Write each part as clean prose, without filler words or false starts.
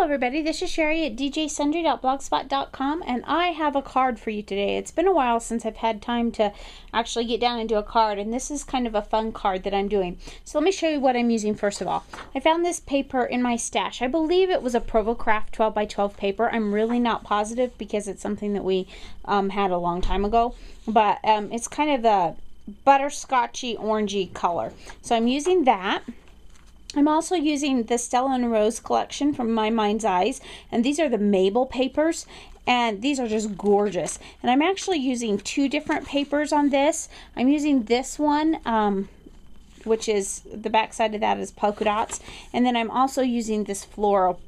Hello everybody, this is Sherry at djsundry.blogspot.com, and I have a card for you today. It's been a while since I've had time to actually get down and do a card, and this is kind of a fun card that I'm doing. So let me show you what I'm using first of all. I found this paper in my stash. I believe it was a Provocraft 12 by 12 paper. I'm really not positive because it's something that we had a long time ago, but it's kind of the butterscotchy orangey color. So I'm using that. I'm also using the Stella and Rose collection from My Mind's Eyes, and these are the Mabel papers, and these are just gorgeous. And I'm actually using two different papers on this. I'm using this one, which is the back side of that is polka dots, and then I'm also using this floral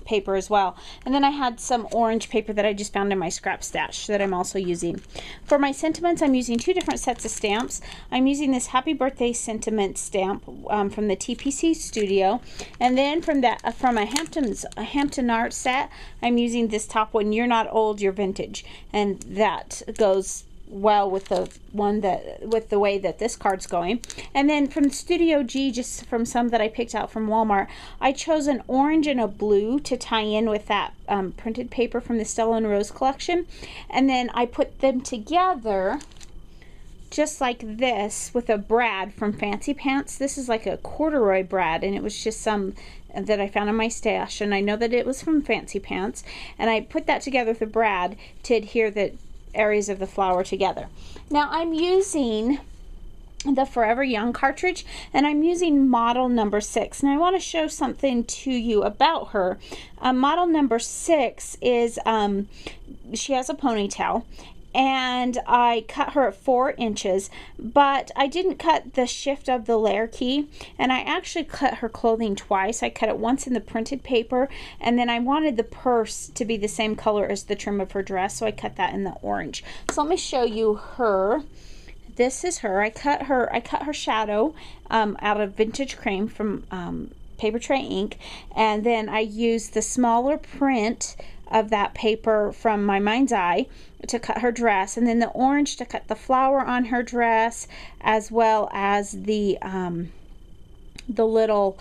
paper as well. And then I had some orange paper that I just found in my scrap stash that I'm also using. For my sentiments, I'm using two different sets of stamps. I'm using this Happy Birthday sentiment stamp from the TPC Studio, and then from a Hampton Art set, I'm using this top one, You're Not Old, You're Vintage, and that goes well with the way that this card's going. And then from Studio G, just from some that I picked out from Walmart, I chose an orange and a blue to tie in with that printed paper from the Stella and Rose collection, and then I put them together just like this with a brad from Fancy Pants. This is like a corduroy brad, and it was just some that I found in my stash, and I know that it was from Fancy Pants, and I put that together with a brad to adhere the areas of the flower together. Now I'm using the Forever Young cartridge, and I'm using model number 6, and I want to show something to you about her. Model number 6 is she has a ponytail, and I cut her at 4 inches, but I didn't cut the shift of the layer key, and I actually cut her clothing twice. I cut it once in the printed paper, and then I wanted the purse to be the same color as the trim of her dress, so I cut that in the orange. So let me show you her. This is her. I cut her shadow out of Vintage Cream from Paper Tray Ink, and then I used the smaller print of that paper from My Mind's Eye to cut her dress, and then the orange to cut the flower on her dress, as well as the little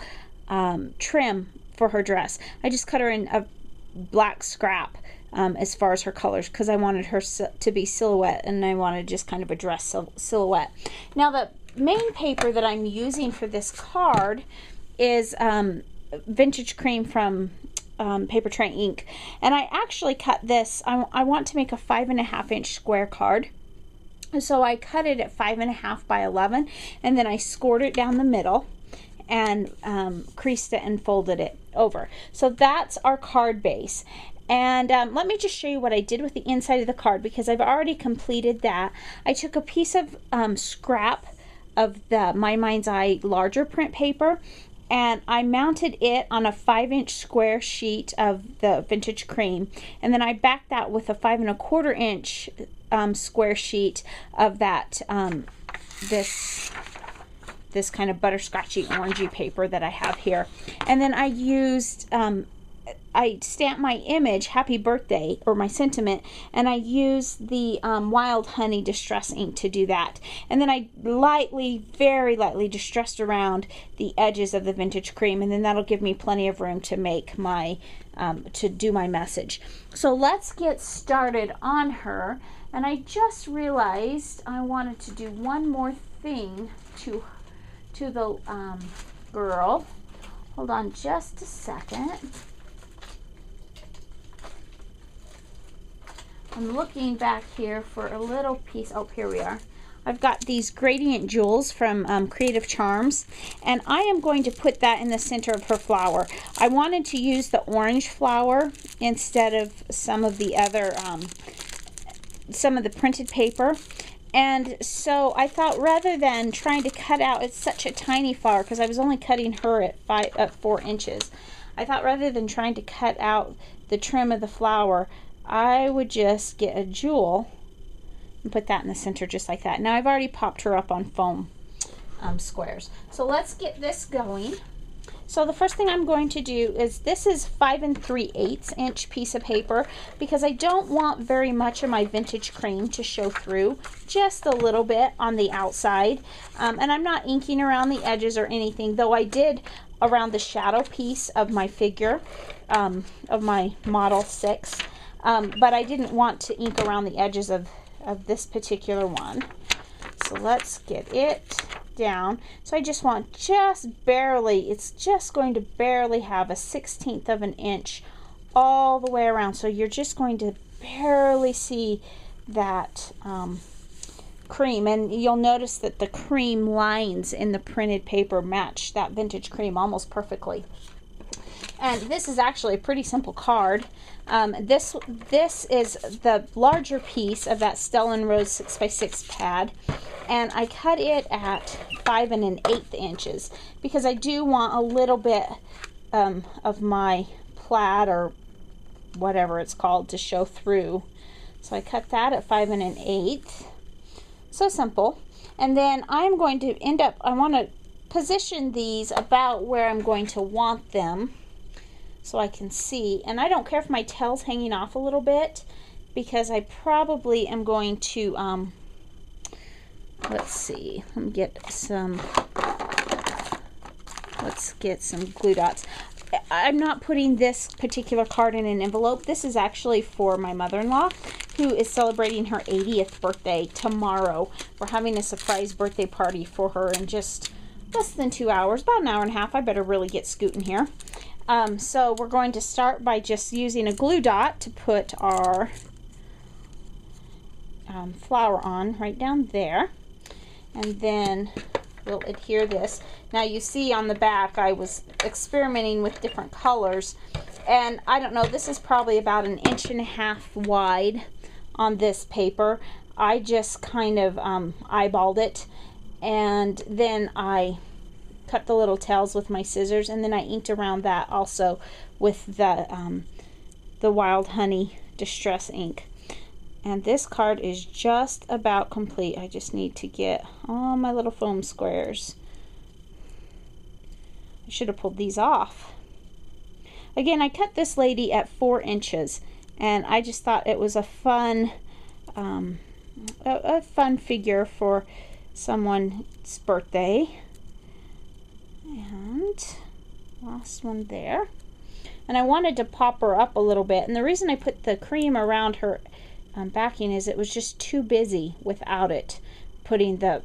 trim for her dress. I just cut her in a black scrap as far as her colors, because I wanted her to be silhouette, and I wanted just kind of a dress silhouette. Now the main paper that I'm using for this card is Vintage Cream from Paper Tray Ink, and I actually cut this. I want to make a 5.5 inch square card, so I cut it at 5.5 by 11, and then I scored it down the middle and creased it and folded it over. So that's our card base. And let me just show you what I did with the inside of the card, because I've already completed that. I took a piece of scrap of the My Mind's Eye larger print paper, and I mounted it on a 5-inch square sheet of the Vintage Cream, and then I backed that with a 5.25 inch square sheet of that this kind of butterscotchy orangey paper that I have here. And then I used I stamped my image, Happy Birthday, or my sentiment, and I used the Wild Honey Distress ink to do that. And then I very lightly distressed around the edges of the Vintage Cream, and then that'll give me plenty of room to make my, to do my message. So let's get started on her. And I just realized I wanted to do one more thing to the girl. Hold on just a second. I'm looking back here for a little piece. Oh, here we are. I've got these gradient jewels from Creative Charms, and I am going to put that in the center of her flower. I wanted to use the orange flower instead of some of the other, some of the printed paper. And so I thought, rather than trying to cut out, it's such a tiny flower, because I was only cutting her at 4 inches. I thought, rather than trying to cut out the trim of the flower, I would just get a jewel and put that in the center just like that. Now I've already popped her up on foam squares. So let's get this going. So the first thing I'm going to do is, this is 5 3/8 inch piece of paper, because I don't want very much of my vintage cream to show through, just a little bit on the outside. And I'm not inking around the edges or anything, though I did around the shadow piece of my figure, of my Model 6. But I didn't want to ink around the edges of this particular one. So let's get it down. So I just want just barely, it's just going to barely have a 1/16 of an inch all the way around. So you're just going to barely see that cream, and you'll notice that the cream lines in the printed paper match that vintage cream almost perfectly. And this is actually a pretty simple card. This is the larger piece of that Stella & Rose 6x6 pad, and I cut it at 5 1/8 inches because I do want a little bit of my plaid, or whatever it's called, to show through. So I cut that at 5 1/8. So simple. And then I'm going to I want to position these about where I'm going to want them, so I can see. And I don't care if my tail's hanging off a little bit, because I probably am going to, let's see, let's get some glue dots. I'm not putting this particular card in an envelope. This is actually for my mother-in-law, who is celebrating her 80th birthday tomorrow. We're having a surprise birthday party for her in just less than 2 hours, about an hour and a half. I better really get scooting here. So we're going to start by just using a glue dot to put our flower on right down there, and then we'll adhere this. Now you see on the back I was experimenting with different colors, and I don't know, this is probably about 1.5 inches wide on this paper. I just kind of eyeballed it, and then I cut the little tails with my scissors, and then I inked around that also with the Wild Honey Distress ink. And this card is just about complete. I just need to get all my little foam squares. I should have pulled these off. Again, I cut this lady at 4 inches, and I just thought it was a fun figure for someone's birthday. And last one there. And I wanted to pop her up a little bit, and the reason I put the cream around her backing is it was just too busy without it, putting the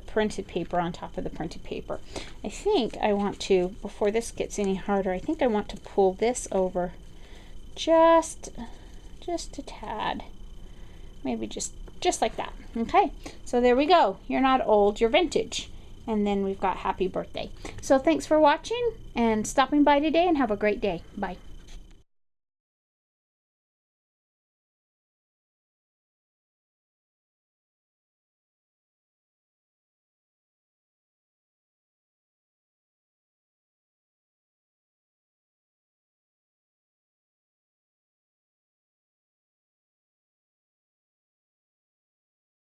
printed paper on top of the printed paper. I think I want to, before this gets any harder, I think I want to pull this over just a tad, maybe just like that. Okay, so there we go. You're not old, you're vintage. And then we've got happy birthday. So thanks for watching and stopping by today, and have a great day. Bye.